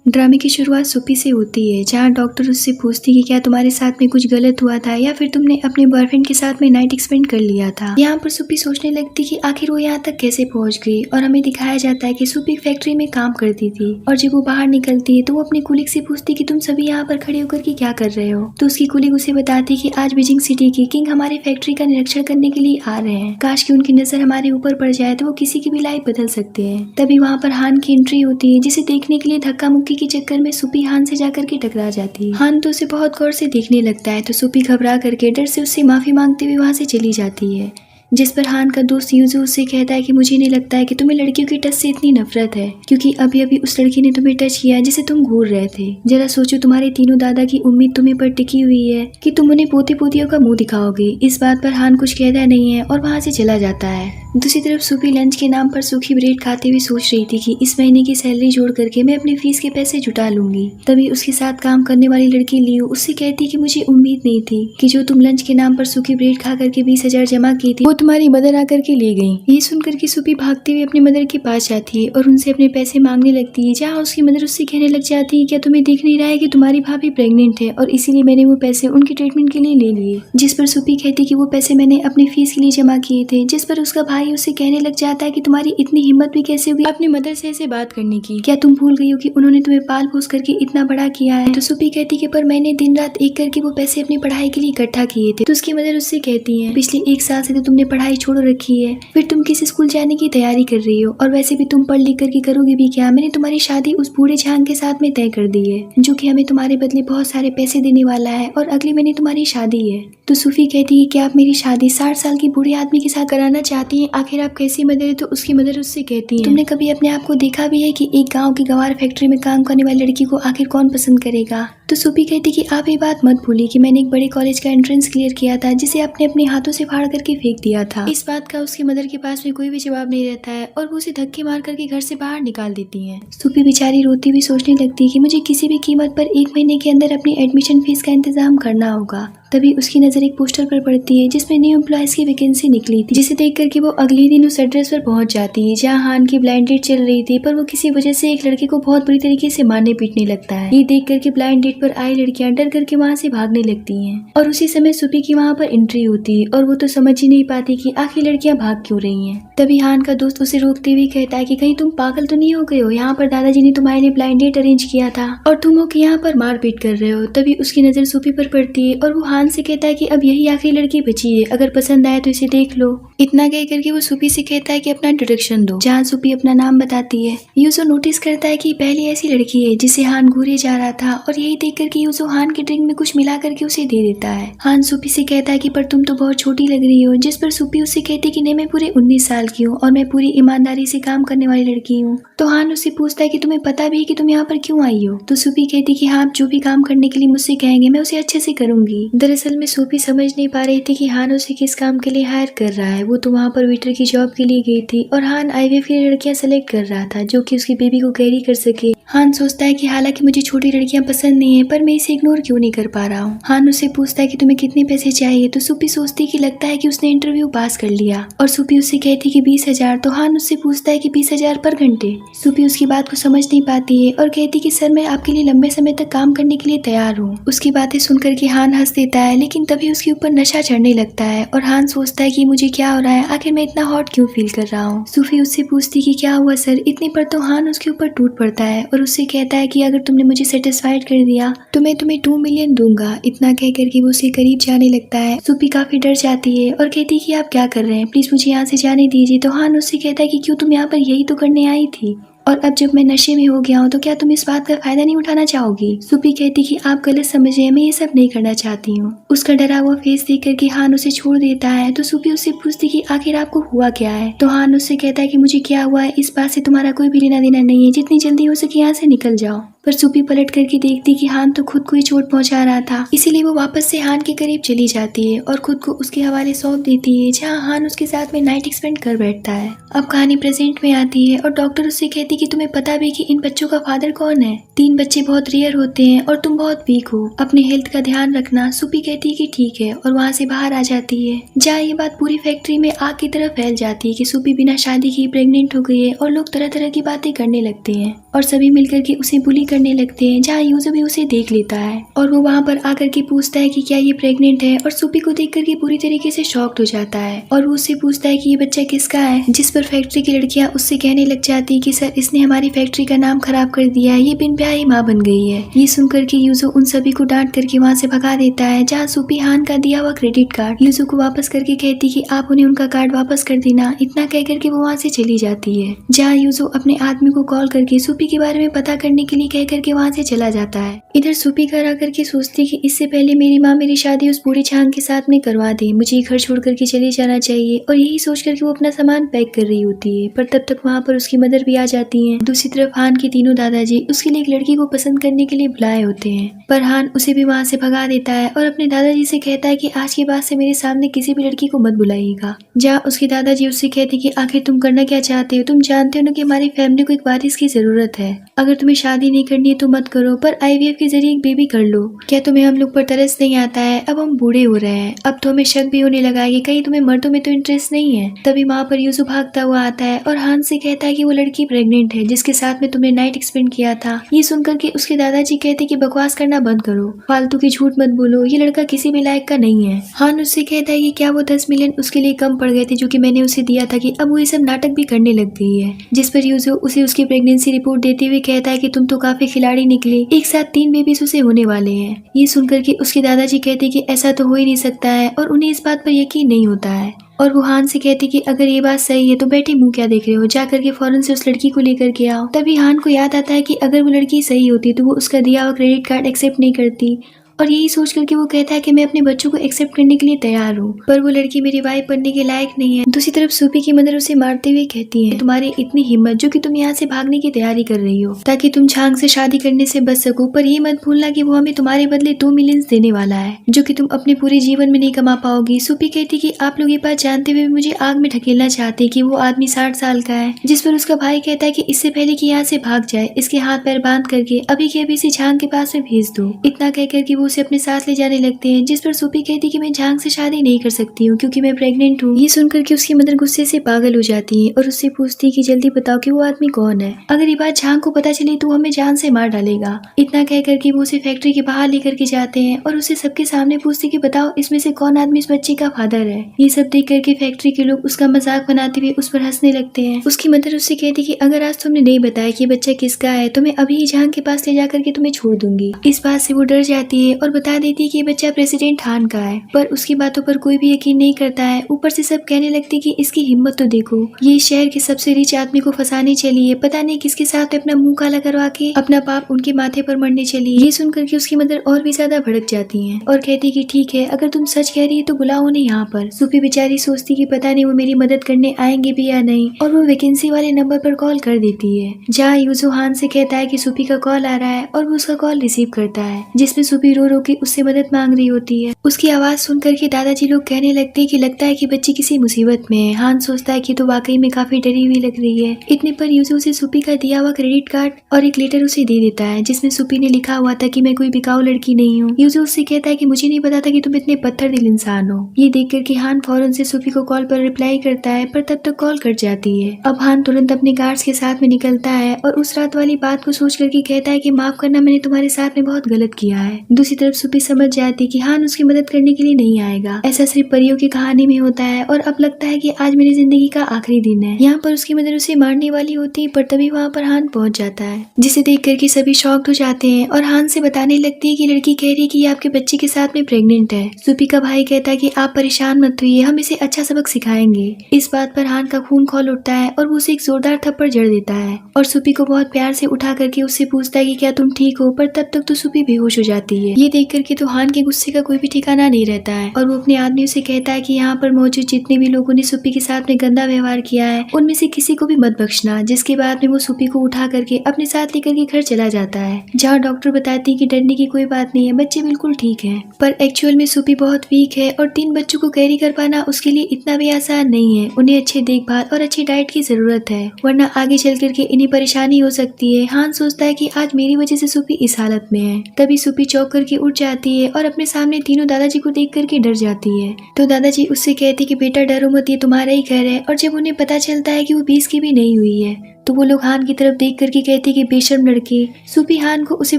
ड्रामे की शुरुआत सुप्पी से होती है, जहाँ डॉक्टर उससे पूछती कि क्या तुम्हारे साथ में कुछ गलत हुआ था या फिर तुमने अपने बॉयफ्रेंड के साथ में नाइट स्पेंड कर लिया था। यहाँ पर सुप्पी सोचने लगती कि आखिर वो यहाँ तक कैसे पहुँच गई और हमें दिखाया जाता है कि सुप्पी फैक्ट्री में काम करती थी और जब वो बाहर निकलती है तो वो अपने कुलीग से पूछती कि तुम सभी यहाँ पर खड़े होकर के क्या कर रहे हो। तो उसकी कुलीग उसे बताती कि आज बीजिंग सिटी की किंग हमारे फैक्ट्री का निरीक्षण करने के लिए आ रहे हैं, काश की उनकी नजर हमारे ऊपर पड़ जाए तो वो किसी की भी लाइफ बदल सकते हैं। तभी वहाँ पर हान की एंट्री होती है, जिसे देखने के लिए धक्का मुक्की के चक्कर में सुप्पी हान से जाकर के टकरा जाती है। हान तो उसे बहुत गौर से देखने लगता है तो सुप्पी घबरा करके डर से उससे माफी मांगते हुए वहाँ से चली जाती है, जिस पर हान का दोस्त यूजू उससे कहता है कि मुझे नहीं लगता है कि तुम्हें लड़कियों की टच से इतनी नफरत है, क्योंकि अभी अभी उस लड़की ने तुम्हें टच किया जिसे तुम घूर रहे थे। जरा सोचो, तुम्हारे तीनों दादा की उम्मीद तुम्हें पर टिकी हुई है कि तुम उन्हें पोती पोतियों का मुंह दिखाओगे। इस बात पर हान कुछ कहता नहीं है और वहाँ से चला जाता है। दूसरी तरफ सुप्पी लंच के नाम पर सूखी ब्रेड खाते हुए सोच रही थी कि इस महीने की सैलरी जोड़ करके मैं अपनी फीस के पैसे जुटा लूंगी। तभी उसके साथ काम करने वाली लड़की लियो उससे कहती कि मुझे उम्मीद नहीं थी कि जो तुम लंच के नाम पर सूखी ब्रेड खा करके 20,000 जमा की थी वो तुम्हारी मदर आकर के ले गई। ये सुनकर के सुप्पी भागते हुए अपनी मदर के पास जाती है और उनसे अपने पैसे मांगने लगती है, जहाँ उसकी मदर उससे कहने लग जाती है क्या तुम्हें दिख नहीं रहा है कि तुम्हारी भाभी प्रेग्नेंट है और इसीलिए मैंने वो पैसे उनके ट्रीटमेंट के लिए ले लिए। जिस पर सुप्पी कहती कि वो पैसे मैंने अपनी फीस के लिए जमा किए थे। जिस पर उसका भाई उससे कहने लग जाता है कि तुम्हारी इतनी हिम्मत भी कैसे हुई अपनी मदर से ऐसे बात करने की, क्या तुम भूल गई हो कि उन्होंने तुम्हें पाल पोस करके इतना बड़ा किया है। तो सुप्पी कहती कि पर मैंने दिन रात एक करके वो पैसे अपनी पढ़ाई के लिए इकट्ठा किए थे। तो उसकी मदर उससे कहती है पिछले 1 साल से तो तुमने पढ़ाई छोड़ रखी है, फिर तुम किस स्कूल जाने की तैयारी कर रही हो और वैसे भी तुम पढ़ लिख करके करोगी भी क्या। मैंने तुम्हारी शादी उस बूढ़े झांग के साथ में तय कर दी है जो कि हमें तुम्हारे बदले बहुत सारे पैसे देने वाला है और अगले महीने तुम्हारी शादी है। तो सुफी कहती है कि आप मेरी शादी 60 साल की बूढ़े आदमी के साथ कराना चाहती हैं, आखिर आप कैसी मदर है। तो उसकी मदर उससे कहती है तुमने कभी अपने आप को देखा भी है कि एक गांव की गवार फैक्ट्री में काम करने वाली लड़की को आखिर कौन पसंद करेगा। तो सुफी कहती कि आप ये बात मत भूलिए कि मैंने एक बड़े कॉलेज का एंट्रेंस क्लियर किया था जिसे आपने अपने हाथों से फाड़ करके फेंक दिया था। इस बात का उसकी मदर के पास में कोई भी जवाब नहीं रहता है और वो उसे धक्के मार करके घर से बाहर निकाल देती है। सुफी बेचारी रोती हुई सोचने लगती है कि मुझे किसी भी कीमत पर 1 महीने के अंदर अपनी एडमिशन फीस का इंतजाम करना होगा। तभी उसकी नजर एक पोस्टर पर पड़ती है जिसमें न्यू एम्प्लॉयज की वैकेंसी निकली थी, जिसे देख करके वो अगले दिन उस एड्रेस पर पहुंच जाती है जहां हान की ब्लाइंड डेट चल रही थी, पर वो किसी वजह से एक लड़के को बहुत बुरी तरीके से मारने पीटने लगता है। ये देख करके ब्लाइंड डेट पर आई लड़कियां डर करके वहाँ से भागने लगती हैं और उसी समय सुफी की वहाँ पर एंट्री होती है और वो तो समझ ही नहीं पाती कि आखिर लड़कियां भाग क्यों रही हैं। तभी हान का दोस्त उसे रोकते हुए कहता है कि कहीं तुम पागल तो नहीं हो गए हो, यहाँ पर दादाजी ने तुम्हारे लिए ब्लाइंड डेट अरेंज किया था और तुम हो कि यहाँ पर मारपीट कर रहे हो। तभी उसकी नजर सुफी पर पड़ती है और वो हान से कहता है कि अब यही आखिरी लड़की बची है, अगर पसंद आए तो इसे देख लो। इतना कह करके वो सुफी से कहता है कि अपना इंट्रोडक्शन दो, जहाँ सुफी अपना नाम बताती है। यूजो नोटिस करता है कि पहली ऐसी लड़की है जिसे हान घूरे जा रहा था और यही देख करके यूजो हान के ड्रिंक में कुछ मिला करके उसे दे देता है। हान सुफी से कहता है कि पर तुम तो बहुत छोटी लग रही हो, जिस पर सुफी उससे कहती है कि नहीं मैं पूरे 19 साल की हूँ और मैं पूरी ईमानदारी से काम करने वाली लड़की हूँ। तो हान उससे पूछता है कि तुम्हें पता भी है कि तुम यहाँ पर क्यों आई हो। तो सुफी कहती कि हाँ, जो भी काम करने के लिए मुझसे कहेंगे मैं उसे अच्छे से करूंगी। दरअसल में सुफी समझ नहीं पा रही थी कि हान उसे किस काम के लिए हायर कर रहा है। वो तो वहाँ पर वेटर की जॉब के लिए गई थी और हान आईवीएफ के लिए लड़कियां सेलेक्ट कर रहा था जो कि उसकी बेबी को कैरी कर सके। हान सोचता है कि हालांकि मुझे छोटी लड़कियां पसंद नहीं है, पर मैं इसे इग्नोर क्यों नहीं कर पा रहा हूँ। हान उससे पूछता है कि तुम्हें कितने पैसे चाहिए। तो सुफी सोचती कि लगता है कि उसने इंटरव्यू पास कर लिया और सुफी उससे कहती कि 20,000। तो हान उससे पूछता है कि 20,000 पर घंटे। सुफी उसकी बात को समझ नहीं पाती है और कहती कि सर मैं आपके लिए लंबे समय तक काम करने के लिए तैयार हूँ। उसकी बातें सुनकर के हान हंस देता है, लेकिन तभी उसके ऊपर नशा चढ़ने लगता है और हान सोचता है कि मुझे क्या हो रहा है, आखिर मैं इतना हॉट क्यों फील कर रहा हूँ। सुफी उससे पूछती कि क्या हुआ सर। इतने पर तो हान उसके ऊपर टूट पड़ता है और उससे कहता है कि अगर तुमने मुझे सेटिस्फाइड कर दिया तो मैं तुम्हें 2 मिलियन दूंगा। इतना कह करके वो उसके करीब जाने लगता है। सुफी काफी डर जाती है और कहती है कि आप क्या कर रहे हैं, प्लीज मुझे यहाँ से जाने दीजिए। तो हान उससे कहता है कि क्यों, तुम यहाँ पर यही तो करने आई थी और अब जब मैं नशे में हो गया हूँ तो क्या तुम इस बात का फायदा नहीं उठाना चाहोगी। सुफी कहती कि आप गलत समझ रहे हैं, मैं ये सब नहीं करना चाहती हूँ। उसका डरा हुआ फेस देख करके हान उसे छोड़ देता है। तो सुफी उससे पूछती कि आखिर आपको हुआ क्या है। तो हान उससे कहता है कि मुझे क्या हुआ है इस बात से तुम्हारा कोई भी लेना देना नहीं है, जितनी जल्दी हो सके यहाँ से निकल जाओ। पर सुफी पलट करके देखती कि हान तो खुद को ही चोट पहुंचा रहा था, इसीलिए वो वापस से हान के करीब चली जाती है और खुद को उसके हवाले सौंप देती है, जहाँ हान उसके साथ में नाइट स्पेंड कर बैठता है। अब कहानी प्रेजेंट में आती है और डॉक्टर उससे कहती कि तुम्हें पता भी कि इन बच्चों का फादर कौन है। 3 बच्चे बहुत रेयर होते हैं और तुम बहुत वीक हो, अपने हेल्थ का ध्यान रखना। सुफी कहती है कि ठीक है और वहाँ से बाहर आ जाती है, जहाँ ये बात पूरी फैक्ट्री में आग की तरह फैल जाती है कि सुफी बिना शादी की प्रेग्नेंट हो गई है और लोग तरह तरह की बातें करने लगते हैं और सभी मिलकर के उसे बुली करने लगते हैं, जहाँ यूजो भी उसे देख लेता है और वो वहाँ पर आकर के पूछता है कि क्या ये प्रेग्नेंट है, और सुपी को देख करके पूरी तरीके से शॉक्ड हो जाता है और वो उससे पूछता है कि ये बच्चा किसका है, जिस पर फैक्ट्री की लड़कियां उससे कहने लग जाती है कि सर इसने हमारी फैक्ट्री का नाम खराब कर दिया है, ये बिन ब्याही माँ बन गई है। ये सुनकर के यूजो उन सभी को डांट करके वहाँ से भगा देता है, जहाँ सुपी हान का दिया हुआ क्रेडिट कार्ड यूजो को वापस करके कहती कि आप उन्हें उनका कार्ड वापस कर देना। इतना कह करके वो वहाँ से चली जाती है, जहाँ यूजो अपने आदमी को कॉल करके सुपी के बारे में पता करने के लिए कह करके वहाँ से चला जाता है। इधर सुपी घर आकर के सोचती कि इससे पहले मेरी माँ मेरी शादी उस बूढ़ी छांग के साथ में करवा दे, मुझे ये घर छोड़ करके चले जाना चाहिए, और यही सोच करके वो अपना सामान पैक कर रही होती है। पर तब तक वहाँ पर उसकी मदर भी आ जाती है। दूसरी तरफ हान के तीनों दादाजी उसके लिए एक लड़की को पसंद करने के लिए बुलाए होते हैं, पर हान उसे भी वहाँ से भगा देता है और अपने दादाजी से कहता है कि आज के बाद से मेरे सामने किसी भी लड़की को मत बुलाइएगा। जहाँ उसके दादाजी उससे कहते कि आखिर तुम करना क्या चाहते हो, तुम जानते हो ना कि हमारी फैमिली को एक वारिस की जरूरत है, अगर तुम्हें शादी नहीं करनी है तो मत करो, पर IVF के जरिए एक बेबी कर लो। क्या तुम्हें हम लोग पर तरस नहीं आता है? अब हम बूढ़े हो रहे हैं, अब तो हमें शक भी होने लगा है कि कहीं तुम्हें मर्दों में तो इंटरेस्ट नहीं है। तभी वहाँ पर यूसुफ भागता हुआ आता है और हान से कहता है कि वो लड़की प्रेग्नेंट है जिसके साथ में तुमने नाइट स्पेंड किया था। ये सुनकर के उसके दादाजी कहते कि बकवास करना बंद करो, फालतू की झूठ मत बोलो, ये लड़का किसी भी लायक का नहीं है। हान उससे कहता है कि क्या वो 10 मिलियन उसके लिए कम पड़ गए थे जो कि मैंने उसे दिया था, कि अब वो ये सब नाटक भी करने लग गई है। जिस पर यूसुफ उसे उसकी प्रेगनेंसी रिपोर्ट देते हुए कहता है कि तुम तो काफी खिलाड़ी निकले, एक साथ 3 बेबीज उसे होने वाले हैं। ये सुनकर के उसके दादाजी कहते कि ऐसा तो हो ही नहीं सकता है, और उन्हें इस बात पर यकीन नहीं होता है। और वो हान से कहती कि अगर ये बात सही है तो बैठे मुंह क्या देख रहे हो, जा करके फौरन से उस लड़की को लेकर के आओ। तभी हान को याद आता है कि अगर वो लड़की सही होती तो वो उसका दिया हुआ क्रेडिट कार्ड एक्सेप्ट नहीं करती, और यही सोच करके वो कहता है कि मैं अपने बच्चों को एक्सेप्ट करने के लिए तैयार हूँ, पर वो लड़की मेरी वाइफ बनने के लायक नहीं है। दूसरी तरफ सूपी की मदर उसे मारते हुए कहती है, तुम्हारी इतनी हिम्मत जो कि तुम यहाँ से भागने की तैयारी कर रही हो ताकि तुम छांग से शादी करने से बच सको, पर ये मत भूलना कि वो हमें तुम्हारे बदले 2 मिलियन देने वाला है जो कि तुम अपने पूरे जीवन में नहीं कमा पाओगी। सूपी कहती कि आप लोग ये बात जानते हुए मुझे आग में ढकेलना चाहते कि वो आदमी 60 साल का है। जिस पर उसका भाई कहता है कि इससे पहले कि यहाँ से भाग जाए इसके हाथ पैर बांध करके अभी के अभी से छांग के पास में भेज दो। इतना कहकर कि वो उसे अपने साथ ले लगते हैं, जिस पर सूपी कहती कि मैं झांग से शादी नहीं कर सकती हूँ क्योंकि मैं प्रेग्नेंट हूँ। ये सुनकर के उसकी मदर गुस्से से पागल हो जाती है और उससे पूछती है कि जल्दी बताओ कि वो आदमी कौन है, अगर ये बात झांग को पता चली तो हमें जान से मार डालेगा। इतना कह करके वो उसे फैक्ट्री के बाहर लेकर के जाते हैं और उसे सबके सामने पूछते कि बताओ इसमें से कौन आदमी इस बच्चे का फादर है। ये सब देख करके फैक्ट्री के लोग उसका मजाक बनाते हुए उस पर हंसने लगते हैं। उसकी मदर उससे कहती कि अगर आज तुमने नहीं बताया कि बच्चा किसका है तो मैं अभी ही झांग के पास ले जाकर के तुम्हें छोड़ दूंगी। इस बात से वो डर जाती है और बता देती है कि ये बच्चा प्रेसिडेंट हान का है, पर उसकी बातों पर कोई भी यकीन नहीं करता है। ऊपर से सब कहने लगते कि इसकी हिम्मत तो देखो, ये शहर के सबसे रिच आदमी को फंसाने चली है, पता नहीं किसके साथ अपना मुंह काला करवा के अपना पाप उनके माथे पर मरने चली है। ये सुनकर के उसकी मदर और भी ज्यादा भड़क जाती है और कहती कि ठीक है अगर तुम सच कह रही है तो बुलाओ उन्हें यहाँ पर। सूपी बेचारी सोचती कि पता नहीं वो मेरी मदद करने आएंगे भी या नहीं, और वो वैकेंसी वाले नंबर पर कॉल कर देती है, जहाँ यूसुफ हान से कहता है कि सूपी का कॉल आ रहा है, और वो उसका कॉल रिसीव करता है जिसमें सूपी रो रो के उससे मदद मांग रही होती है। उसकी आवाज सुनकर के दादाजी लोग कहने लगते हैं कि लगता है कि बच्ची किसी मुसीबत में है। हान सोचता है कि तो वाकई में काफी डरी हुई लग रही है। इतने पर यूसुफ उसे सूपी का दिया हुआ क्रेडिट कार्ड और एक लेटर उसे दे देता है जिसमें सूपी ने लिखा हुआ था कि मैं कोई बिकाऊ लड़की नहीं हूँ। यूसुफ उससे कहता है कि मुझे नहीं पता था कि तुम इतने पत्थर दिल इंसान हो। ये देख कर के हान फौरन से सूपी को कॉल पर रिप्लाई करता है, पर तब तक कॉल कट जाती है। अब हान तुरंत अपने गार्ड्स के साथ में निकलता है और उस रात वाली बात को सोच करके कहता है कि माफ करना, मैंने तुम्हारे साथ में बहुत गलत किया है। दूसरी तरफ सूपी समझ जाती कि हान उसकी मदद करने के लिए नहीं आएगा, ऐसा सिर्फ परियों की कहानी में होता है, और अब लगता है कि आज मेरी जिंदगी का आखिरी दिन है। यहाँ पर उसकी मदर उसे मारने वाली होती है, पर तभी वहाँ पर हान पहुँच जाता है, जिसे देख करके सभी शॉक्ड हो जाते हैं और हान से बताने लगती है कि लड़की कह रही है कि ये आपके बच्चे के साथ में प्रेग्नेंट है। सूपी का भाई कहता है कि आप परेशान मत होइए, हम इसे अच्छा सबक सिखाएंगे। इस बात पर हान का खून खौल उठता है और वो उसे एक जोरदार थप्पड़ जड़ देता है और सूपी को बहुत प्यार से उठा करके उससे पूछता है कि क्या तुम ठीक हो, पर तब तक तो सूपी बेहोश हो जाती है। ये देख करके तो हान के गुस्से का कोई भी ठिकाना नहीं रहता है और वो अपने आदमी से कहता है कि यहाँ पर मौजूद जितने भी लोगों ने सूपी के साथ में गंदा व्यवहार किया है उनमें से किसी को भी मत बख्शना। जिसके बाद में वो सूपी को उठा करके अपने साथ लेकर के घर चला जाता है, जहाँ डॉक्टर बताती है कि डरने की कोई बात नहीं है, बच्चे बिल्कुल ठीक है। पर एक्चुअल में सूपी बहुत वीक है और 3 बच्चों को कैरी कर पाना उसके लिए इतना भी आसान नहीं है। उन्हें अच्छी देखभाल और अच्छी डाइट की जरूरत है, वरना आगे चल करके इन्हें परेशानी हो सकती है। हान सोचता है कि आज मेरी वजह से सूपी इस हालत में है। तभी सूपी चौंक करके उठ जाती है और अपने सामने तीनों दादाजी को देख करके डर जाती है। तो दादाजी उससे कहते कि बेटा डरो मत, ये तुम्हारा ही घर है। और जब उन्हें पता चलता है कि वो 20 की भी नहीं हुई है तो वो लोग हान की तरफ देख करके कहते कि बेशर्म लड़के। सुपी हान को उसे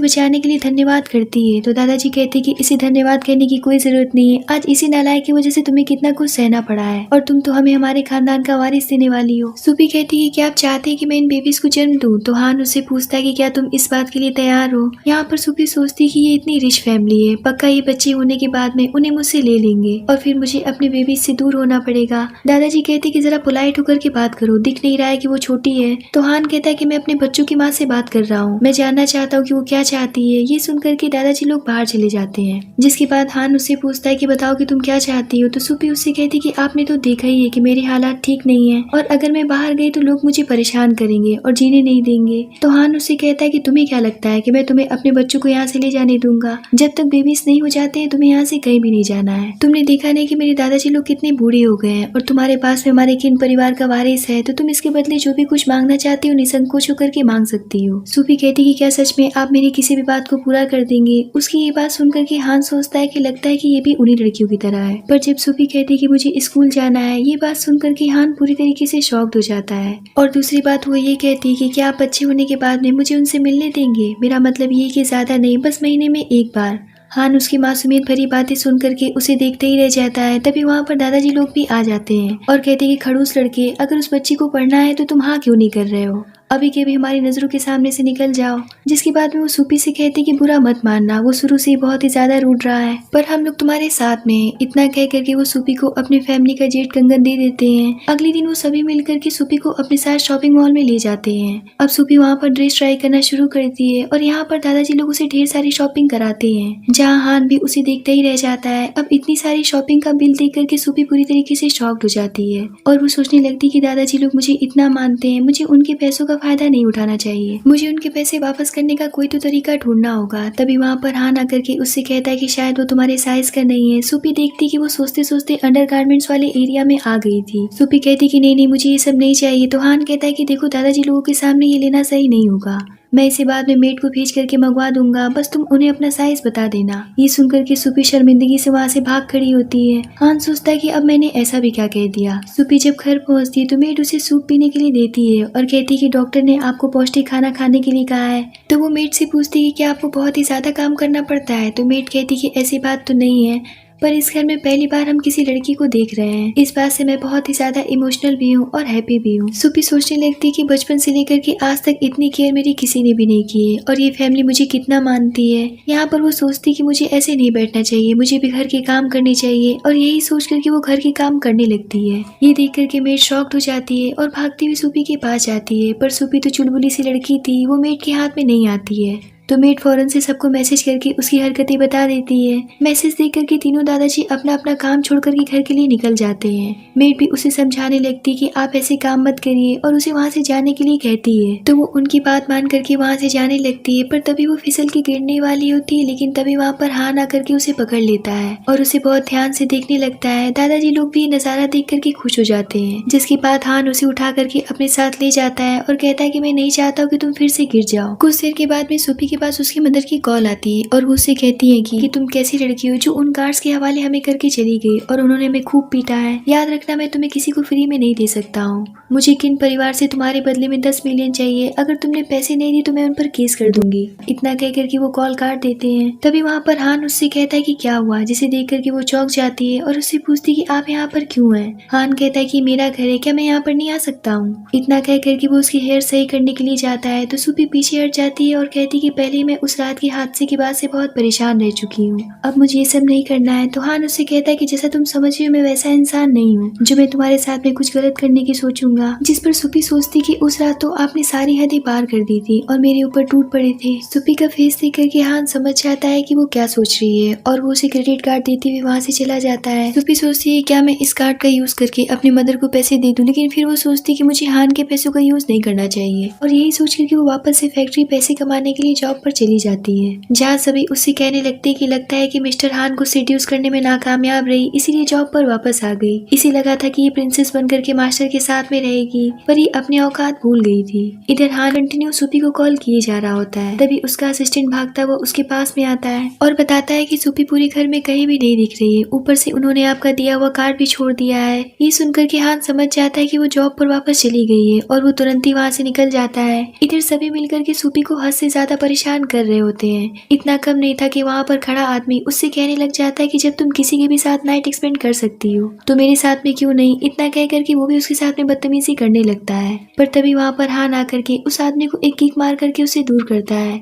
बचाने के लिए धन्यवाद करती है तो दादाजी कहते कि इसे धन्यवाद करने की कोई जरूरत नहीं है, आज इसी नालायक की वजह से तुम्हें कितना कुछ सहना पड़ा है और तुम तो हमें हमारे खानदान का वारिस देने वाली हो। सुपी कहती है कि आप चाहते हैं कि मैं इन बेबीज को जन्म दूं, तो हान उससे पूछता है कि क्या तुम इस बात के लिए तैयार हो। यहाँ पर सुपी सोचती है कि ये इतनी रिच फैमिली है, पक्का ये बच्चे होने के बाद में उन्हें मुझसे ले लेंगे और फिर मुझे अपने बेबी से दूर होना पड़ेगा। दादाजी कहते कि जरा पोलाइट होकर के बात करो, दिख नहीं रहा है कि वो छोटी है। तो हान कहता है कि मैं अपने बच्चों की माँ से बात कर रहा हूँ, मैं जानना चाहता हूँ कि वो क्या चाहती है। ये सुनकर के दादाजी लोग बाहर चले जाते हैं, जिसके बाद हान उससे पूछता है कि बताओ कि तुम क्या चाहती हो। तो सुपी उससे कहती कि आपने तो देखा ही है कि मेरे हालात ठीक नहीं है और अगर मैं बाहर गई तो लोग मुझे परेशान करेंगे और जीने नहीं देंगे। तो हान उससे कहता है कि तुम्हें क्या लगता है कि मैं तुम्हें अपने बच्चों को यहाँ से ले जाने दूंगा? जब तक बेबीज नहीं हो जाते हैं तुम्हें यहाँ से कहीं भी नहीं जाना है। तुमने देखा नहीं कि मेरे दादाजी लोग कितने बूढ़े हो गए हैं और तुम्हारे पास में हमारे किन परिवार का वारिस है, तो तुम इसके बदले जो भी कुछ मांगना चाहती हो निसंकोच होकर के मांग सकती हो। सुपी कहती कि क्या सच में आप मेरी किसी भी बात को पूरा कर देंगे? उसकी ये बात सुनकर के हान सोचता है कि लगता है कि ये भी उन्हीं लड़कियों की तरह है। पर जब सुपी कहती कि मुझे स्कूल जाना है, ये बात सुनकर के हान पूरी तरीके से शॉक्ड हो जाता है। और दूसरी बात वो ये कहती कि क्या आप बच्चे होने के बाद में मुझे उनसे मिलने देंगे? मेरा मतलब ये कि ज्यादा नहीं, बस महीने में एक बार। हान उसकी मासूमियत भरी बातें सुन करके उसे देखते ही रह जाता है। तभी वहाँ पर दादाजी लोग भी आ जाते हैं और कहते हैं कि खड़ूस लड़के, अगर उस बच्ची को पढ़ना है तो तुम हाँ क्यों नहीं कर रहे हो? अभी के भी हमारी नजरों के सामने से निकल जाओ। जिसके बाद में वो सुपी से कहते कि बुरा मत मानना, वो शुरू से ही बहुत ही ज्यादा रूठ रहा है, पर हम लोग तुम्हारे साथ में हैं। इतना कह करके वो सुपी को अपने फैमिली का जेट कंगन दे देते हैं। अगले दिन वो सभी मिलकर के सुपी को अपने साथ शॉपिंग मॉल में ले जाते हैं। अब सुपी वहाँ पर ड्रेस ट्राई करना शुरू करती है और यहाँ पर दादाजी लोग उसे ढेर सारी शॉपिंग कराते हैं, जहाँ हान भी उसे देखता ही रह जाता है। अब इतनी सारी शॉपिंग का बिल देख करके सुपी पूरी तरीके से शॉक्ड हो जाती है और वो सोचने लगती कि दादाजी लोग मुझे इतना मानते हैं, मुझे उनके पैसों का फायदा नहीं उठाना चाहिए, मुझे उनके पैसे वापस करने का कोई तो तरीका ढूंढना होगा। तभी वहाँ पर हान आकर के उससे कहता है कि शायद वो तुम्हारे साइज का नहीं है। सुपी देखती कि वो सोचते सोचते अंडरगारमेंट्स वाले एरिया में आ गई थी। सुपी कहती कि नहीं नहीं मुझे ये सब नहीं चाहिए। तो हान कहता है कि देखो दादाजी लोगों के सामने ये लेना सही नहीं होगा, मैं इसे बाद में मेड को भेज करके मंगवा दूंगा, बस तुम उन्हें अपना साइज बता देना। ये सुनकर के सुपी शर्मिंदगी से वहाँ से भाग खड़ी होती है। हान सोचता है कि अब मैंने ऐसा भी क्या कह दिया। सुपी जब घर पहुँचती है तो मेड उसे सूप पीने के लिए देती है और कहती है कि डॉक्टर ने आपको पौष्टिक खाना खाने के लिए कहा है। तो वो मेड से पूछती है कि क्या आपको बहुत ही ज्यादा काम करना पड़ता है? तो मेड कहती है कि ऐसी बात तो नहीं है, पर इस घर में पहली बार हम किसी लड़की को देख रहे हैं, इस बात से मैं बहुत ही ज्यादा इमोशनल भी हूँ और हैप्पी भी हूँ। सुपी सोचने लगती है कि बचपन से लेकर के आज तक इतनी केयर मेरी किसी ने भी नहीं की है और ये फैमिली मुझे कितना मानती है। यहाँ पर वो सोचती कि मुझे ऐसे नहीं बैठना चाहिए, मुझे भी घर के काम करने चाहिए और यही सोच करके वो घर के काम करने लगती है। ये देख करके मेड शॉक्ड हो जाती है और भागती हुई सुपी के पास जाती है, पर सुपी तो चुलबुली सी लड़की थी, वो मेड के हाथ में नहीं आती है। तो मेड फौरन से सबको मैसेज करके उसकी हरकतें बता देती है। मैसेज देख करके तीनों दादाजी अपना अपना काम छोड़ करके घर के लिए निकल जाते हैं। मेड भी उसे समझाने लगती कि आप ऐसे काम मत करिए और उसे वहाँ से जाने के लिए कहती है। तो वो उनकी बात मान करके वहाँ से जाने लगती है, पर तभी वो फिसल के गिरने वाली होती है, लेकिन तभी वहाँ पर हान आकर के उसे पकड़ लेता है और उसे बहुत ध्यान से देखने लगता है। दादाजी लोग भी नजारा देख करके खुश हो जाते हैं, जिसके बाद हान उसे उठा करके अपने साथ ले जाता है और कहता है कि मैं नहीं चाहता कि तुम फिर से गिर जाओ। कुछ देर के बाद में सुपी के पास उसकी मदर की कॉल आती है और वो उससे कहती है कि तुम कैसी लड़की हो जो उन गार्ड्स के हवाले हमें करके चली गई और उन्होंने हमें खूब पीटा है। याद रखना मैं तुम्हें किसी को फ्री में नहीं दे सकता हूँ। मुझे किन परिवार से तुम्हारे बदले में 10 मिलियन चाहिए, अगर तुमने पैसे नहीं दिए तो मैं उन पर केस कर दूंगी। इतना कह करके वो कॉल काट देते हैं। तभी वहाँ पर हान उससे कहता है कि क्या हुआ, जिसे देख करके वो चौंक जाती है और उससे पूछती कि आप यहाँ पर क्यों हैं। हान कहता है कि मेरा घर है, क्या मैं यहाँ पर नहीं आ सकता हूँ। इतना कह करके वो उसकी हेयर सही करने के लिए जाता है तो सुपी पीछे हट जाती है और कहती कि पहले मैं उस रात के हादसे के बाद से बहुत परेशान रह चुकी हूँ, अब मुझे ये सब नहीं करना है। तो हान उससे कहता है कि जैसा तुम समझ रही हो मैं वैसा इंसान नहीं हूँ जो मैं तुम्हारे साथ में कुछ गलत करने की सोचूंगा। जिस पर सुपी सोचती कि उस रात तो आपने सारी हदें पार कर दी थी और मेरे ऊपर टूट पड़े थे। सुपी का फेस देख करके हान समझ जाता है कि वो क्या सोच रही है और वो उसे क्रेडिट कार्ड देते हुए वहाँ से चला जाता है। सुपी सोचती है क्या मैं इस कार्ड का यूज करके अपनी मदर को पैसे दे दूं, लेकिन फिर वो सोचती कि मुझे हान के पैसों का यूज नहीं करना चाहिए और यही सोच करके वो वापस से फैक्ट्री पैसे कमाने के लिए जॉब पर चली जाती है, जहाँ सभी उससे कहने लगते कि लगता है कि मिस्टर हान को सेड्यूस करने में नाकामयाब रही, इसीलिए जॉब पर वापस आ गई। इसे लगा था कि ये प्रिंसेस बनकर के मास्टर के साथ में रहेगी, पर ये अपने औकात भूल गई थी। इधर हान कंटिन्यू सुपी को कॉल किए जा रहा होता है। तभी उसका असिस्टेंट भागता हुआ उसके पास में आता है और बताता है कि सुपी पूरे घर में कहीं भी नहीं दिख रही है, ऊपर से उन्होंने आपका दिया हुआ कार्ड भी छोड़ दिया है। ये सुनकर के हान समझ जाता है कि वो जॉब पर वापस चली गई है और वो तुरंत ही वहाँ से निकल जाता है। इधर सभी मिलकर के सुपी को हद से ज्यादा परेशान कर रहे होते हैं। इतना कम नहीं था कि वहाँ पर खड़ा आदमी उससे कहने लग जाता है कि जब तुम किसी के भी साथ नाइट स्पेंड कर सकती हो तो मेरे साथ में क्यों नहीं। इतना कह करके वो भी उसके साथ में बदतमीजी करने लगता है, पर तभी वहाँ पर हान आकर के उस आदमी को एक किक मार करके उसे दूर करता है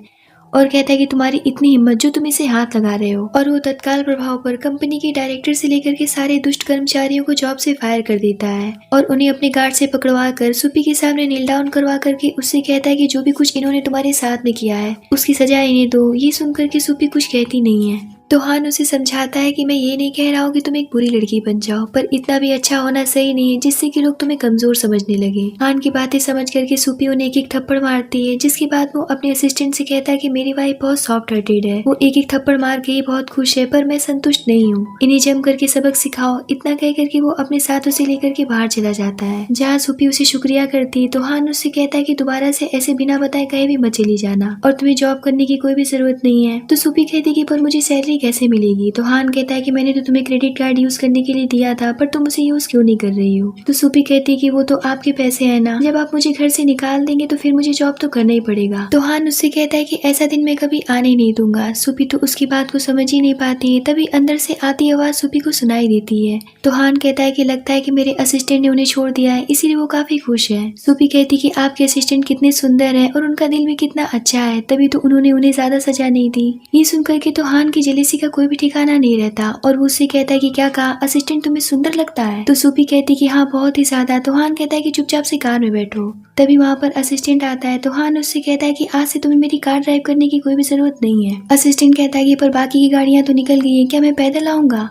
और कहता है कि तुम्हारी इतनी हिम्मत जो तुम इसे हाथ लगा रहे हो। और वो तत्काल प्रभाव पर कंपनी के डायरेक्टर से लेकर के सारे दुष्ट कर्मचारियों को जॉब से फायर कर देता है और उन्हें अपने गार्ड से पकड़वा कर सुपी के सामने नील डाउन करवा करके उससे कहता है कि जो भी कुछ इन्होंने तुम्हारे साथ में किया है उसकी सजा इन्हें दो। ये सुनकर के सुपी कुछ कहती नहीं है तो हान उसे समझाता है कि मैं ये नहीं कह रहा हूँ कि तुम एक बुरी लड़की बन जाओ, पर इतना भी अच्छा होना सही नहीं है जिससे कि लोग तुम्हें कमजोर समझने लगे। हान की बातें समझ करके सुपी उन्हें एक एक थप्पड़ मारती है, जिसके बाद वो अपने असिस्टेंट से कहता है कि मेरी वाइफ बहुत सॉफ्ट हार्टेड है, वो एक एक थप्पड़ मार के ही बहुत खुश है, पर मैं संतुष्ट नहीं हूँ, इन्हें जम करके सबक सिखाओ। इतना कह करके वो अपने साथ उसे लेकर के बाहर चला जाता है, जहाँ सुपी उसे शुक्रिया करती है तो हान उससे कहता है कि दोबारा से ऐसे बिना बताए कहीं भी मत चली जाना और तुम्हें जॉब करने की कोई भी जरूरत नहीं है। तो सुपी कहती कि पर मुझे सैलरी कैसे मिलेगी। तो हान कहता है कि मैंने तो तुम्हें क्रेडिट कार्ड यूज करने के लिए दिया था, पर तुम उसे यूज क्यों नहीं कर रही हो। तो सुपी कहती है कि वो तो आपके पैसे है ना, जब आप मुझे घर से निकाल देंगे तो फिर मुझे जॉब तो करना ही पड़ेगा। तो हान उससे कहता है कि ऐसा दिन मैं कभी आने नहीं दूंगा। सुपी तो उसकी बात को समझ ही नहीं पाती है, तभी अंदर से आती आवाज सुपी को सुनाई देती है। तो हान कहता है कि लगता है कि मेरे असिस्टेंट ने उन्हें छोड़ दिया है, इसीलिए वो काफी खुश है। सुपी कहती कि आपके असिस्टेंट कितने सुंदर है और उनका दिल भी कितना अच्छा है, तभी तो उन्होंने उन्हें ज्यादा सजा नहीं दी। ये सुनकर के तो हान की जेलेसी का कोई भी ठिकाना नहीं रहता और वो उससे कहता है कि क्या कहा, असिस्टेंट तुम्हें सुंदर लगता है। तो सुपी कहती कि हाँ बहुत ही ज्यादा। तो हान कहता है कि चुपचाप से कार में बैठो। तभी वहाँ पर असिस्टेंट आता है तो हान उससे कहता है कि आज से तुम्हें मेरी कार ड्राइव करने की कोई भी जरूरत नहीं है। असिस्टेंट कहता है कि पर बाकी की गाड़ियां तो निकल गई है, क्या मैं पैदल आऊंगा।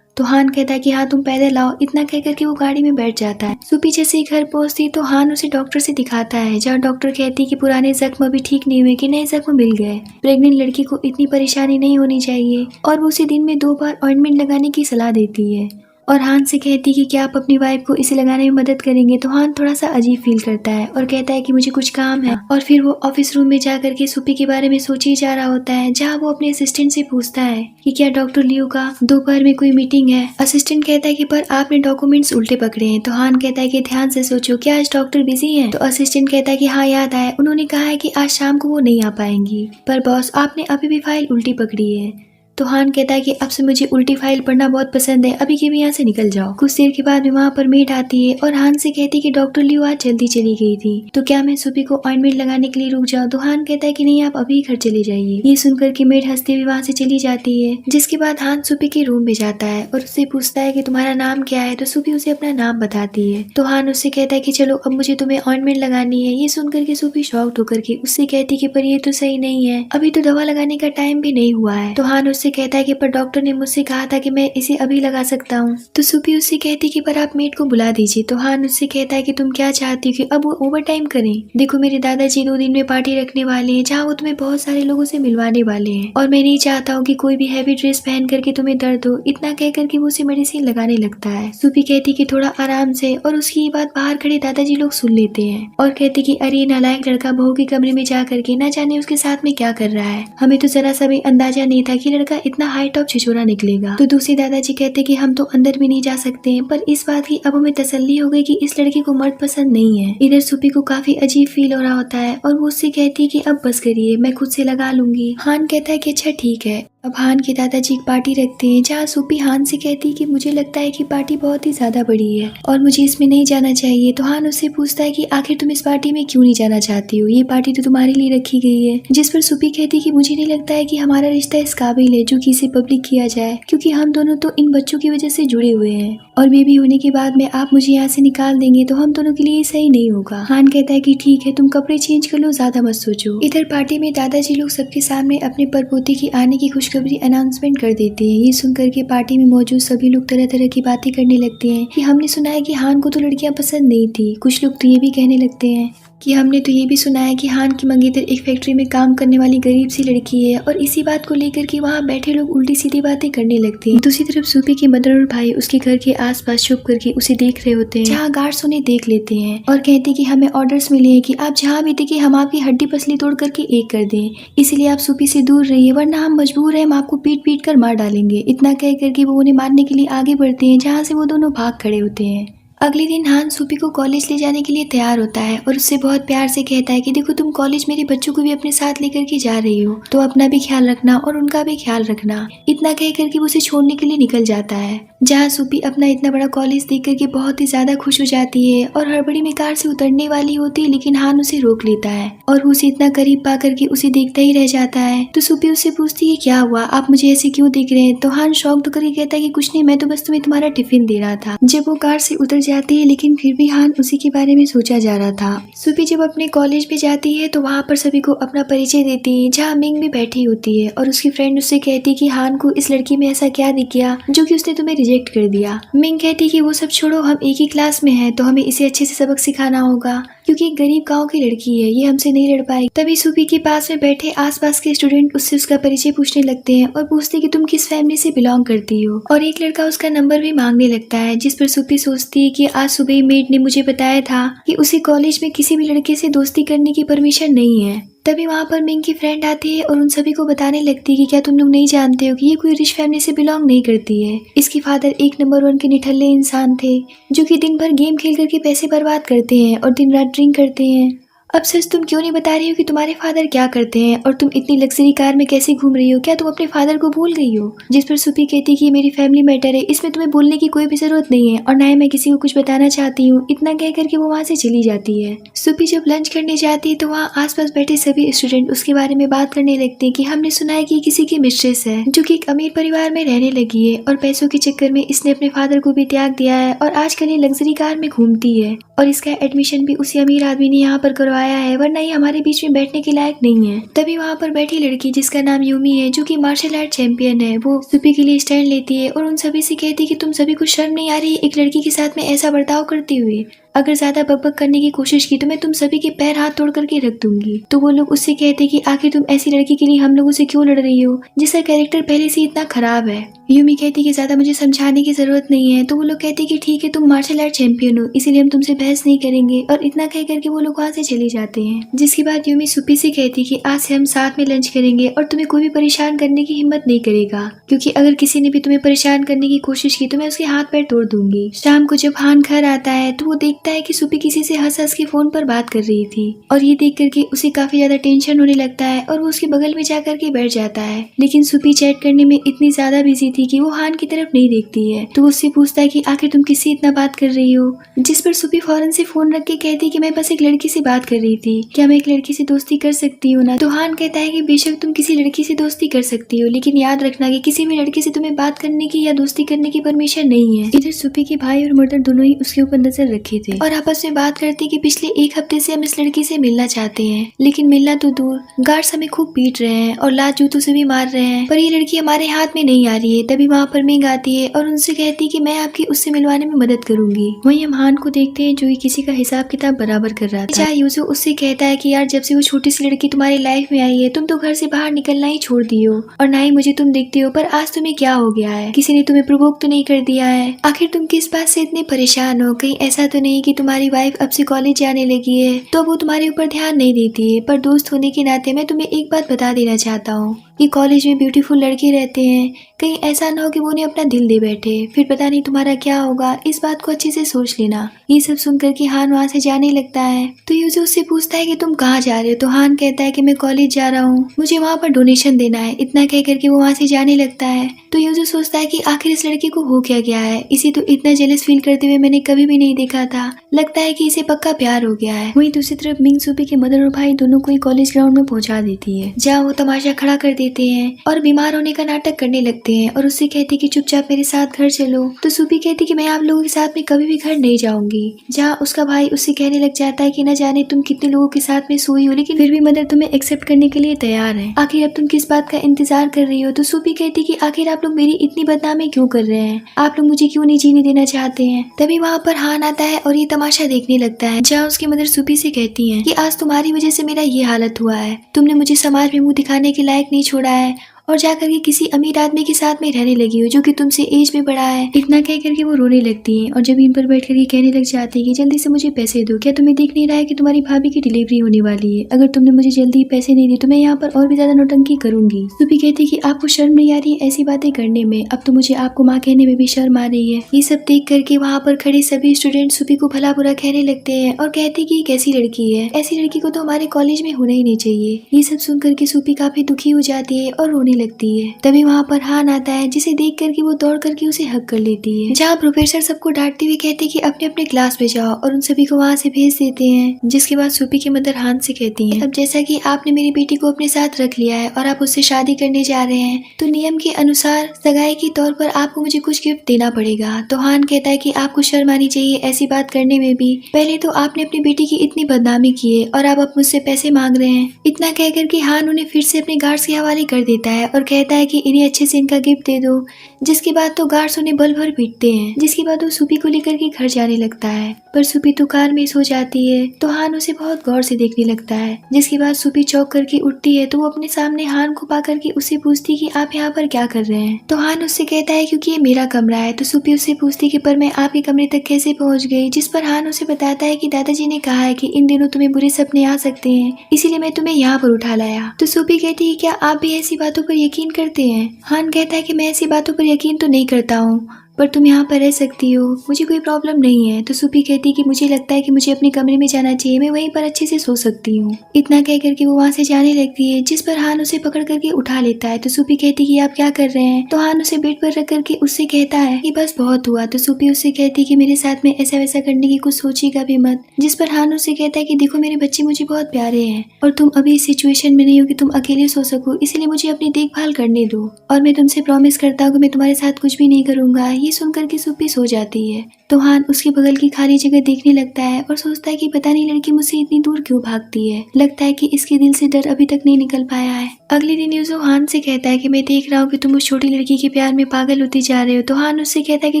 तो हान कहता है कि हाँ तुम पैदल आओ। इतना कह करके वो गाड़ी में बैठ जाता है। सुपी जैसे ही घर पहुंचती तो हान उसे डॉक्टर से दिखाता है, जहाँ डॉक्टर कहती है कि पुराने जख्म अभी ठीक नहीं हुए कि नए जख्म मिल गए। प्रेग्नेंट लड़की को इतनी परेशानी नहीं होनी चाहिए और वो उसे दिन में 2 बार ऑइंटमेंट लगाने की सलाह देती है और हान से कहती कि क्या आप अपनी वाइफ को इसे लगाने में मदद करेंगे। तो हान थोड़ा सा अजीब फील करता है और कहता है कि मुझे कुछ काम है और फिर वो ऑफिस रूम में जाकर के सुपी के बारे में सोच ही जा रहा होता है, जहाँ वो अपने असिस्टेंट से पूछता है कि क्या डॉक्टर लियो का दोपहर में कोई मीटिंग है। असिस्टेंट कहता है कि पर आपने डॉक्यूमेंट्स उल्टे पकड़े हैं। तो हान कहता है कि ध्यान से सोचो, क्या आज डॉक्टर बिजी है। तो असिस्टेंट कहता है कि हाँ याद आया, उन्होंने कहा है कि आज शाम को वो नहीं आ पाएंगी, पर बॉस आपने अभी भी फाइल उल्टी पकड़ी है। तो हान कहता है कि अब से मुझे उल्टी फाइल पढ़ना बहुत पसंद है, अभी के भी यहाँ से निकल जाओ। कुछ देर के बाद वहाँ पर मेड आती है और हान से कहती है कि डॉक्टर लियो आज जल्दी चली गई थी, तो क्या मैं सुपी को ऑइंटमेंट लगाने के लिए रुक जाऊँ। तो हान कहता है कि नहीं आप अभी घर चले जाइए। ये सुनकर के मेड हंसते हुए वहाँ से चली जाती है, जिसके बाद हान सुपी के रूम में जाता है और उससे पूछता है कि तुम्हारा नाम क्या है। तो सुपी उसे अपना नाम बताती है। तो हान उससे कहता है कि चलो अब मुझे तुम्हें ऑइंटमेंट लगानी है। ये सुनकर के सुपी शॉक्ड होकर के उससे कहती कि पर ये तो सही नहीं है, अभी तो दवा लगाने का टाइम भी नहीं हुआ है। तो हान उससे कहता है कि पर डॉक्टर ने मुझसे कहा था कि मैं इसे अभी लगा सकता हूँ। तो सुपी उससे कहती कि पर आप मेड को बुला दीजिए। तो हान उससे कहता है कि तुम क्या चाहती हो कि अब वो ओवर टाइम करें। देखो मेरे दादाजी 2 दिन में पार्टी रखने वाले हैं, जहाँ वो तुम्हें बहुत सारे लोगों से मिलवाने वाले हैं और मैं नहीं चाहता हूँ कि कोई भी हैवी ड्रेस पहन करके तुम्हें दर्द हो। इतना कह करके वो उसे मेडिसिन लगाने लगता है। सुपी कहती कि थोड़ा आराम से, और उसकी ये बात बाहर खड़े दादाजी लोग सुन लेते हैं और कहती कि अरे नालायक लड़का बहू के कमरे में जा करके ना जाने उसके साथ में क्या कर रहा है, हमें तो जरा सा भी अंदाजा नहीं था कि लड़का इतना हाई टॉप छिछोरा निकलेगा। तो दूसरे दादाजी कहते कि हम तो अंदर भी नहीं जा सकते हैं, पर इस बात की अब हमें तसल्ली हो गई कि इस लड़के को मर्द पसंद नहीं है। इधर सुपी को काफी अजीब फील हो रहा होता है और वो उससे कहती है कि अब बस करिए, मैं खुद से लगा लूंगी। हान कहता है कि अच्छा ठीक है। अब हान के दादाजी एक पार्टी रखते हैं, जहाँ सुपी हान से कहती है कि मुझे लगता है कि पार्टी बहुत ही ज्यादा बड़ी है और मुझे इसमें नहीं जाना चाहिए। तो हान उससे पूछता है कि आखिर तुम इस पार्टी में क्यों नहीं जाना चाहती हो, ये पार्टी तो तुम्हारे लिए रखी गई है। जिस पर सुपी कहती है कि मुझे नहीं लगता है कि हमारा रिश्ता इस काबिल है जो कि इसे पब्लिक किया जाए, क्योंकि हम दोनों तो इन बच्चों की वजह से जुड़े हुए हैं और बेबी होने के बाद में आप मुझे यहाँ से निकाल देंगे तो हम दोनों के लिए सही नहीं होगा। हान कहता है कि ठीक है, तुम कपड़े चेंज कर लो, ज्यादा मत सोचो। इधर पार्टी में दादाजी लोग सबके सामने अपने परपोती की आने की खुशखबरी अनाउंसमेंट कर देते हैं। ये सुनकर के पार्टी में मौजूद सभी लोग तरह तरह की बातें करने लगते हैं कि हमने सुना है कि हान को तो लड़कियां पसंद नहीं थी। कुछ लोग तो ये भी कहने लगते हैं कि हमने तो ये भी सुना है कि हान की मंगेतर एक फैक्ट्री में काम करने वाली गरीब सी लड़की है और इसी बात को लेकर के वहाँ बैठे लोग उल्टी सीधी बातें करने लगते हैं। दूसरी तरफ सूपी के मदर और भाई उसके घर के आसपास छुप करके उसे देख रहे होते हैं, जहाँ गार्ड्स उन्हें देख लेते हैं और कहते हैं कि हमें ऑर्डर्स मिले हैं कि आप जहाँ भी दिखे हम आपकी हड्डी पसली तोड़ करके एक कर दें, इसलिए आप सूपी से दूर रहिए वरना हम मजबूर हैं, हम आपको पीट पीट कर मार डालेंगे। इतना कह करके वो उन्हें मारने के लिए आगे बढ़ते हैं, जहाँ से वो दोनों भाग खड़े होते हैं। अगले दिन हान सूपी को कॉलेज ले जाने के लिए तैयार होता है और उससे बहुत प्यार से कहता है कि देखो तुम कॉलेज मेरे बच्चों को भी अपने साथ लेकर के जा रही हो, तो अपना भी ख्याल रखना और उनका भी ख्याल रखना। इतना कह करके वो उसे छोड़ने के लिए निकल जाता है, जहाँ सूपी अपना इतना बड़ा कॉलेज देख करके बहुत ही ज्यादा खुश हो जाती है और हड़बड़ी में कार से उतरने वाली होती है, लेकिन हान उसे रोक लेता है और वो उसे इतना करीब पा करके उसे देखता ही रह जाता है। तो सूपी उससे पूछती है क्या हुआ, आप मुझे ऐसे क्यों देख रहे हैं? तो हान शॉक होकर के कहता है कि कुछ नहीं, मैं तो बस तुम्हें तुम्हारा टिफिन दे रहा था। जब वो कार से उतर जाती है लेकिन फिर भी हान उसी के बारे में सोचा जा रहा था। सूपी जब अपने कॉलेज में जाती है तो वहाँ पर सभी को अपना परिचय देती है, जहाँ मिंग भी बैठी होती है और उसकी फ्रेंड उससे कहती है कि हान को इस लड़की में ऐसा क्या दिख गया जो कि उसने तुम्हें रिजेक्ट कर दिया। मिंग कहती है कि वो सब छोड़ो, हम एक ही क्लास में हैं तो हमें इसे अच्छे से सबक सिखाना होगा क्योंकि एक गरीब गांव की लड़की है, ये हमसे नहीं लड़ पाएगी। तभी सूपी के पास में बैठे आसपास के स्टूडेंट उससे उसका परिचय पूछने लगते हैं और पूछते हैं कि तुम किस फैमिली से बिलोंग करती हो, और एक लड़का उसका नंबर भी मांगने लगता है, जिस पर सूपी सोचती है कि आज सुबह मेड ने मुझे बताया था कि उसे कॉलेज में किसी भी लड़के से दोस्ती करने की परमिशन नहीं है। तभी वहाँ पर मिंग की फ्रेंड आती है और उन सभी को बताने लगती है कि क्या तुम लोग नहीं जानते हो कि ये कोई रिच फैमिली से बिलोंग नहीं करती है। इसके फादर एक नंबर 1 के निठल्ले इंसान थे जो कि दिन भर गेम खेल करके पैसे बर्बाद करते हैं और दिन रात ड्रिंक करते हैं। अब सच तुम क्यों नहीं बता रही हो कि तुम्हारे फादर क्या करते हैं और तुम इतनी लग्जरी कार में कैसे घूम रही हो? क्या तुम अपने फादर को भूल गई हो? जिस पर सूपी कहती है कि ये मेरी फैमिली मैटर है, इसमें तुम्हें बोलने की कोई भी जरूरत नहीं है और ना ही मैं किसी को कुछ बताना चाहती हूँ। इतना कह करके वो वहाँ से चली जाती है। सूपी जब लंच करने जाती है तो वहाँ आसपास बैठे सभी स्टूडेंट उसके बारे में बात करने लगते हैं कि हमने सुना है कि किसी की मिस्ट्रेस है जो कि एक अमीर परिवार में रहने लगी है और पैसों के चक्कर में इसने अपने फादर को भी त्याग दिया है और आजकल ये लग्जरी कार में घूमती है और इसका एडमिशन भी उसी अमीर आदमी ने यहाँ पर करवाया है, वरना ये हमारे बीच में बैठने के लायक नहीं है। तभी वहाँ पर बैठी लड़की जिसका नाम यूमी है जो कि मार्शल आर्ट चैंपियन है, वो सूपी के लिए स्टैंड लेती है और उन सभी से कहती है कि तुम सभी को शर्म नहीं आ रही एक लड़की के साथ में ऐसा बर्ताव करते हुए? अगर ज्यादा बकबक करने की कोशिश की तो मैं तुम सभी के पैर हाथ तोड़ करके रख दूंगी। तो वो लोग उससे कहते कि आखिर तुम ऐसी लड़की के लिए हम लोगों से क्यों लड़ रही हो जिसका कैरेक्टर पहले से इतना खराब है। यूमी कहती कि ज्यादा मुझे समझाने की जरूरत नहीं है। तो वो लोग कहते कि ठीक है, तुम मार्शल आर्ट चैंपियन हो इसीलिए हम तुमसे बहस नहीं करेंगे, और इतना कह करके वो लोग वहाँ से चले जाते हैं। जिसके बाद यूमी सूपी से कहती कि आज से हम साथ में लंच करेंगे और तुम्हें कोई भी परेशान करने की हिम्मत नहीं करेगा, क्योंकि अगर किसी ने भी तुम्हें परेशान करने की कोशिश की तो मैं उसके हाथ पैर तोड़ दूंगी। शाम को जब हान घर आता है तो वो देखता है कि सूपी किसी से हंस हंस के फोन पर बात कर रही थी और ये देख करके उसे काफी ज्यादा टेंशन होने लगता है और वो उसके बगल में जा करके बैठ जाता है। लेकिन सूपी चैट करने में इतनी ज्यादा बिजी थी कि वो हान की तरफ नहीं देखती है। तो वो उससे पूछता है कि आखिर तुम किससे इतना बात कर रही हो, जिस पर सूपी फौरन से फोन रख के कहती कि मैं बस एक लड़की से बात कर रही थी, क्या मैं एक लड़की से दोस्ती कर सकती हूँ ना? तो हान कहता है कि बेशक तुम किसी लड़की से दोस्ती कर सकती हो, लेकिन याद रखना कि किसी भी लड़की से तुम्हें बात करने की या दोस्ती करने की परमिशन नहीं है। इधर सूपी के भाई और मदर दोनों ही उसके ऊपर नजर रखे थे और आपस में बात करते कि पिछले एक हफ्ते से हम इस लड़की से मिलना चाहते हैं, लेकिन मिलना तो दूर, गार्ड्स हमें खूब पीट रहे हैं और लात जूतों से भी मार रहे हैं, पर ये लड़की हमारे हाथ में नहीं आ रही है। तभी वहाँ पर मिंग आती है और उनसे कहती है कि मैं आपकी उससे मिलवाने में मदद करूंगी। वहीं हम हान को देखते हैं जो कि किसी का हिसाब किताब बराबर कर रहा था। यूजो उससे कहता है कि यार जब से वो छोटी सी लड़की तुम्हारी लाइफ में आई है तुम तो घर से बाहर निकलना ही छोड़ दी हो और ना ही मुझे तुम देखते हो, पर आज तुम्हें क्या हो गया है? किसी ने तुम्हें प्रोवोक तो नहीं कर दिया है? आखिर तुम किस बात से इतने परेशान हो? कहीं ऐसा तो नहीं कि तुम्हारी वाइफ अब से कॉलेज जाने लगी है तो वो तुम्हारे ऊपर ध्यान नहीं देती है? पर दोस्त होने के नाते मैं तुम्हें एक बात बता देना चाहता हूँ कि कॉलेज में ब्यूटीफुल लड़के रहते हैं, कहीं ऐसा ना हो कि वो उन्हें अपना दिल दे बैठे, फिर पता नहीं तुम्हारा क्या होगा। इस बात को अच्छे से सोच लेना। ये सब सुनकर के हान वहाँ से जाने लगता है। तो यूजो उससे पूछता है कि तुम कहाँ जा रहे हो? तो हान कहता है कि मैं कॉलेज जा रहा हूँ, मुझे वहाँ पर डोनेशन देना है। इतना कह करके वो वहाँ से जाने लगता है। तो यूजो सोचता है कि आखिर इस लड़की को हो क्या गया है, इसे तो इतना जेलस फील करते हुए मैंने कभी भी नहीं देखा था, लगता है कि इसे पक्का प्यार हो गया है। वहीं दूसरी तरफ मिंग सूपी के मदर और भाई दोनों को कॉलेज ग्राउंड में पहुंचा देती है, जहाँ वो तमाशा खड़ा कर देती लेते हैं और बीमार होने का नाटक करने लगते हैं और उससे कहती कि चुपचाप मेरे साथ घर चलो। तो सूपी कहती कि मैं आप लोगों के साथ में कभी भी घर नहीं जाऊंगी। जहाँ उसका भाई उससे कहने लग जाता है कि न जाने तुम कितने लोगों के साथ में सोई हो, लेकिन फिर भी मदर तुम्हें एक्सेप्ट करने के लिए तैयार है। आखिर अब तुम किस बात का इंतजार कर रही हो। तो सूपी कहती कि आखिर आप लोग मेरी इतनी बदनामी क्यों कर रहे हैं, आप लोग मुझे क्यों नहीं जीने देना चाहते हैं। तभी वहाँ पर हान आता है और ये तमाशा देखने लगता है, जहाँ उसकी मदर सूपी से कहती है कि आज तुम्हारी वजह से मेरा ये हालत हुआ है, तुमने मुझे समाज में मुंह दिखाने के लायक नहीं छोड़ा है और जाकर के किसी अमीर आदमी के साथ में रहने लगी हो जो कि तुमसे एज में बड़ा है। इतना कह करके वो रोने लगती है और जमीन पर बैठ करके कहने लग जाती है कि जल्दी से मुझे पैसे दो, क्या तुम्हें दिख नहीं रहा है कि तुम्हारी भाभी की डिलीवरी होने वाली है, अगर तुमने मुझे जल्दी पैसे नहीं दिए तो मैं यहाँ पर और भी ज्यादा नौटंकी करूंगी। सूपी कहती है कि आपको शर्म नहीं आ रही है ऐसी बातें करने में, अब तो मुझे आपको माँ कहने में भी शर्म आ रही है। ये सब देख करके वहाँ पर खड़े सभी स्टूडेंट सूपी को भला बुरा कहने लगते हैं और कहते कि कैसी लड़की है, ऐसी लड़की को तो हमारे कॉलेज में होना ही नहीं चाहिए। ये सब सुन करके सूपी काफी दुखी हो जाती है और रोने लगती है। तभी वहाँ पर हान आता है, जिसे देख करके वो दौड़ करके उसे हक कर लेती है। जहाँ प्रोफेसर सबको डांटते हुए कहते कि अपने अपने क्लास में जाओ और उन सभी को वहाँ से भेज देते हैं। जिसके बाद सूपी की मदर हान से कहती है, अब जैसा कि आपने मेरी बेटी को अपने साथ रख लिया है और आप उससे शादी करने जा रहे हैं, तो नियम के अनुसार सगाई के तौर पर आपको मुझे कुछ गिफ्ट देना पड़ेगा। तो हान कहता है कि आपको शर्म आनी चाहिए ऐसी बात करने में भी, पहले तो आपने अपनी बेटी की इतनी बदनामी की है और आप अब मुझसे पैसे मांग रहे हैं। इतना कहकर के हान उन्हें फिर से अपने गार्ड्स के हवाले कर देता है और कहता है कि इन्हें अच्छे से इनका गिफ्ट दे दो। जिसके बाद तो गार्ड्स उन्हें बल भर पीटते हैं। जिसके बाद वो सूपी को लेकर के घर जाने लगता है, पर सूपी तो कार में सो जाती है। तो हान उसे बहुत गौर से देखने लगता है। जिसके बाद सूपी चौंक करके उठती है तो वो अपने सामने हान को पा करके उससे पूछती कि आप यहाँ पर क्या कर रहे हैं। तो हान उससे कहता है क्योंकि ये मेरा कमरा है। तो सूपी उससे पूछती कि पर मैं आपके कमरे तक कैसे पहुँच गई। जिस पर हान उसे बताता है कि दादाजी ने कहा है कि इन दिनों तुम्हें बुरे सपने आ सकते हैं, इसीलिए मैं तुम्हें यहाँ पर उठा लाया। तो सूपी कहती है क्या आप भी ऐसी बातों पर यकीन करते हैं। हान कहता है कि मैं ऐसी बातों पर यकीन तो नहीं करता हूँ, पर तुम यहाँ पर रह सकती हो, मुझे कोई प्रॉब्लम नहीं है। तो सूपी कहती है कि मुझे लगता है कि मुझे अपने कमरे में जाना चाहिए, मैं वहीं पर अच्छे से सो सकती हूँ। इतना कह करके वो वहाँ से जाने लगती है, जिस पर हान उसे पकड़ करके उठा लेता है। तो सूपी कहती है कि आप क्या कर रहे हैं। तो हान उसे बेड पर रख करके उससे कहता है कि बस बहुत हुआ। तो सूपी उससे कहती है कि मेरे साथ में ऐसा वैसा करने की कुछ सोचेगा भी मत। जिस पर हान उसे कहता है कि देखो मेरे बच्चे मुझे बहुत प्यारे हैं और तुम अभी इस सिचुएशन में नहीं हो कि तुम अकेले सो सको, इसलिए मुझे अपनी देखभाल करने दो और मैं तुमसे प्रॉमिस करता हूँ कि मैं तुम्हारे साथ कुछ भी नहीं करूंगा। ये सुनकर के सूपी सो जाती है। तो हान उसके बगल की खाली जगह देखने लगता है और सोचता है कि पता नहीं लड़की मुझसे इतनी दूर क्यों भागती है, लगता है कि इसके दिल से डर अभी तक नहीं निकल पाया है। अगले दिन यूजो हान से कहता है कि मैं देख रहा हूँ कि तुम उस छोटी लड़की के प्यार में पागल होती जा रहे हो। तो हान उससे कहता है कि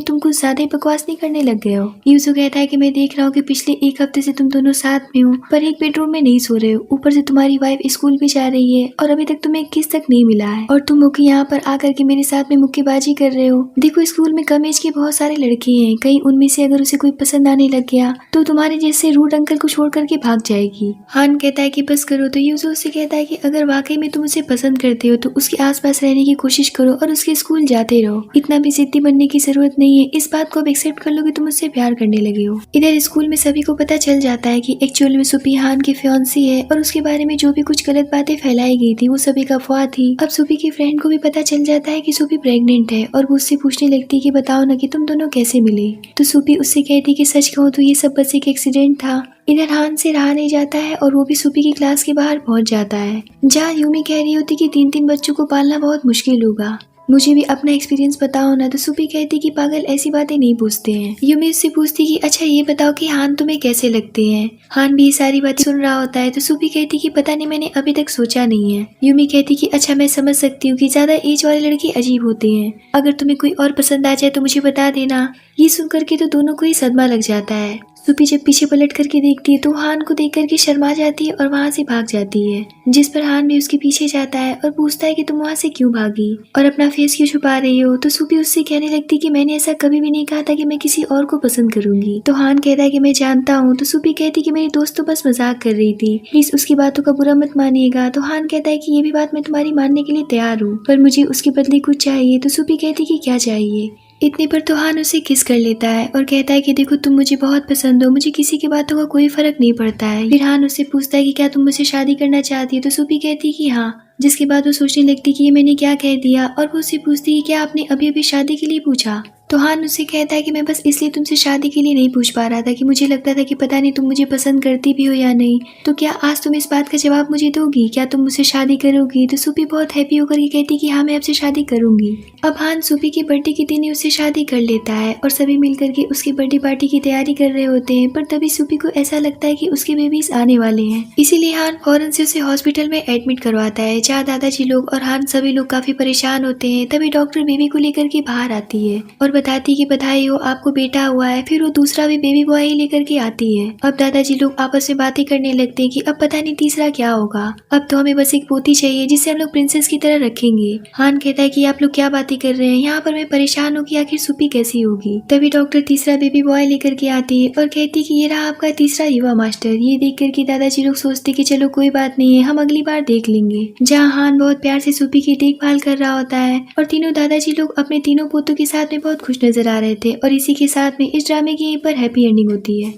तुम कुछ ज्यादा ही बकवास नहीं करने लग गए हो। यूजो कहता है कि मैं देख रहा हूँ कि पिछले एक हफ्ते से तुम दोनों साथ में हो, पर एक बेडरूम में नहीं सो रहे हो। ऊपर से तुम्हारी वाइफ स्कूल भी जा रही है और अभी तक तुम्हें किस तक नहीं मिला है, और तुम मुझे यहाँ पर आकर के मेरे साथ में मुक्केबाजी कर रहे हो। देखो स्कूल में कम एज के बहुत सारे लड़के हैं, कहीं उनमें से अगर उसे कोई पसंद आने लग गया तो तुम्हारे जैसे रूड अंकल को छोड़ करके भाग जाएगी। हान कहता है कि बस करो। तो यूजो उससे कहता है कि अगर वाकई में तुम उसे पसंद करते हो तो उसके आसपास रहने की कोशिश करो और उसके स्कूल जाते रहो, इतना भी जिद्दी बनने की जरूरत नहीं है। इस बात को अब एक्सेप्ट कर लो कि तुम उससे प्यार करने लगे हो। इधर स्कूल में सभी को पता चल जाता है कि एक्चुअल में सूपी हान की फियांसी है और उसके बारे में जो भी कुछ गलत बातें फैलाई गई थी वो सभी का अफवाह थी। अब सूपी की फ्रेंड को भी पता चल जाता है कि सूपी प्रेग्नेंट है और वो उससे पूछने लगती है कि बताओ ना कि तुम दोनों कैसे मिले। तो सूपी उससे कहती कि सच कहूँ तो ये सब बस एक एक्सीडेंट था। इधर हान से रहा नहीं जाता है और वो भी सूपी की क्लास के बाहर पहुंच जाता है, जहाँ यूमी कह रही होती कि 3-3 बच्चों को पालना बहुत मुश्किल होगा, मुझे भी अपना एक्सपीरियंस बताओ ना। तो सूपी कहती कि पागल ऐसी बातें नहीं पूछते हैं। यूमी उससे पूछती कि अच्छा ये बताओ कि हान तुम्हें कैसे लगते हैं। हान भी ये सारी बातें सुन रहा होता है। तो सूपी कहती कि पता नहीं, मैंने अभी तक सोचा नहीं है। यूमी कहती कि अच्छा मैं समझ सकती हूँ कि ज्यादा एज वाले लड़के अजीब होते हैं, अगर तुम्हें कोई और पसंद आ जाए तो मुझे बता देना। ये सुन करके तो दोनों को ही सदमा लग जाता है। सूपी जब पीछे पलट करके देखती है तो हान को देख करके शर्मा जाती है और वहाँ से भाग जाती है। जिस पर हान भी उसके पीछे जाता है और पूछता है कि तुम वहाँ से क्यों भागी और अपना फेस क्यों छुपा रही हो। तो सूपी उससे कहने लगती कि मैंने ऐसा कभी भी नहीं कहा था कि मैं किसी और को पसंद करूंगी। तो हान कहता है कि मैं जानता हूँ। तो सूपी कहती कि मेरी दोस्त तो बस मजाक कर रही थी, प्लीज उसकी बातों का बुरा मत मानिएगा। तो हान कहता है कि ये भी बात मैं तुम्हारी मानने के लिए तैयार हूँ, पर मुझे उसके बदले कुछ चाहिए। तो सूपी कहती कि क्या चाहिए। इतने पर तो हान उसे किस कर लेता है और कहता है कि देखो तुम मुझे बहुत पसंद हो, मुझे किसी की बातों का कोई फर्क नहीं पड़ता है। फिर हान उससे पूछता है कि क्या तुम मुझसे शादी करना चाहती है। तो सूपी कहती कि हाँ। जिसके बाद वो सोचने लगती कि ये मैंने क्या कह दिया और वो उससे पूछती कि क्या आपने अभी अभी शादी के लिए पूछा। तो हान उससे कहता है कि मैं बस इसलिए तुमसे शादी के लिए नहीं पूछ पा रहा था कि मुझे लगता था कि पता नहीं तुम मुझे पसंद करती भी हो या नहीं। तो क्या आज तुम इस बात का जवाब मुझे दोगी? क्या तुम मुझसे शादी करोगी? तो सूपी बहुत हैप्पी होकर के कहती कि हाँ, मैं आपसे शादी करूंगी। अब हान सूपी की बर्थडे के दिन ही उससे शादी कर लेता है और सभी मिलकर के उसकी बर्थडे पार्टी की तैयारी कर रहे होते हैं। पर तभी सूपी को ऐसा लगता है कि उसके बेबीज आने वाले हैं, इसीलिए हान फौरन से उसे हॉस्पिटल में एडमिट करवाता है, जहाँ दादाजी लोग और हान सभी लोग काफी परेशान होते हैं। तभी डॉक्टर बेबी को लेकर के बाहर आती है और बताती है कि बधाई हो, आपको बेटा हुआ है। फिर वो दूसरा भी बेबी बॉय ही लेकर के आती है। अब दादाजी लोग आपस में बातें करने लगते हैं कि अब पता नहीं तीसरा क्या होगा, अब तो हमें बस एक पोती चाहिए जिसे हम लोग प्रिंसेस की तरह रखेंगे। हान कहता है कि आप लोग क्या बातें कर रहे हैं, यहाँ पर मैं परेशान हूँ कि आखिर सूपी कैसी होगी। तभी डॉक्टर तीसरा बेबी बॉय लेकर के आती है और कहती कि ये रहा आपका तीसरा युवा मास्टर। ये देख करके दादाजी लोग सोचते कि चलो कोई बात नहीं है, हम अगली बार देख लेंगे। जहाँ हान बहुत प्यार से सूपी की देखभाल कर रहा होता है और तीनों दादाजी लोग अपने तीनों पोतों के साथ में बहुत खुश नजर आ रहे थे। और इसी के साथ में इस ड्रामे की यहीं पर हैप्पी एंडिंग होती है।